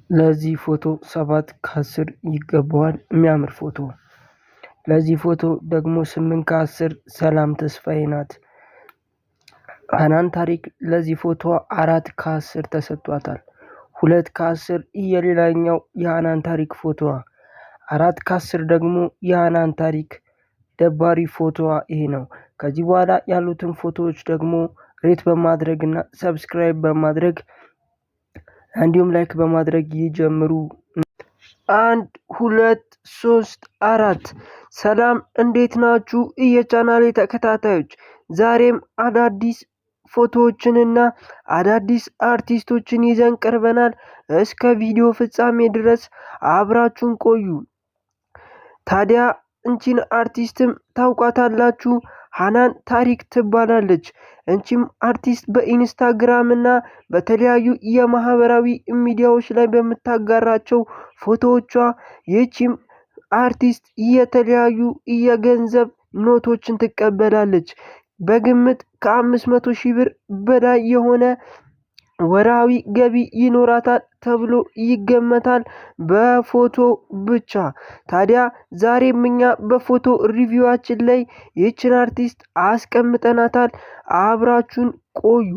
ለዚህ ፎቶ 7 ከ10 ይገባዋል። የሚያምር ፎቶ። ለዚህ ፎቶ ደግሞ 8 ከ10 ሰላም ተስፋዬ ናት። ሀናን ታሪክ ለዚህ ፎቶ 4 ከ10 ተሰጥቷታል። 2 ከ10 የሌላኛው የሀናን ታሪክ ፎቶዋ፣ 4 ከ10 ደግሞ የሀናን ታሪክ ደባሪ ፎቶዋ ይሄ ነው። ከዚህ በኋላ ያሉትን ፎቶዎች ደግሞ ሬት በማድረግ እና ሰብስክራይብ በማድረግ እንዲሁም ላይክ በማድረግ ይጀምሩ። 1 2 3 4 ሰላም እንዴት ናችሁ የቻናሌ ተከታታዮች? ዛሬም አዳዲስ ፎቶዎችንና አዳዲስ አርቲስቶችን ይዘን ቀርበናል። እስከ ቪዲዮ ፍጻሜ ድረስ አብራችሁን ቆዩ። ታዲያ እንቺን አርቲስትም ታውቋታላችሁ። ሀናን ታሪክ ትባላለች። እንቺም አርቲስት በኢንስታግራም እና በተለያዩ የማህበራዊ ሚዲያዎች ላይ በምታጋራቸው ፎቶዎቿ ይህቺም አርቲስት የተለያዩ የገንዘብ ኖቶችን ትቀበላለች። በግምት ከ500,000 ብር በላይ የሆነ ወራዊ ገቢ ይኖራታል ተብሎ ይገመታል በፎቶ ብቻ። ታዲያ ዛሬም እኛ በፎቶ ሪቪዋችን ላይ ይህችን አርቲስት አስቀምጠናታል። አብራችሁን ቆዩ።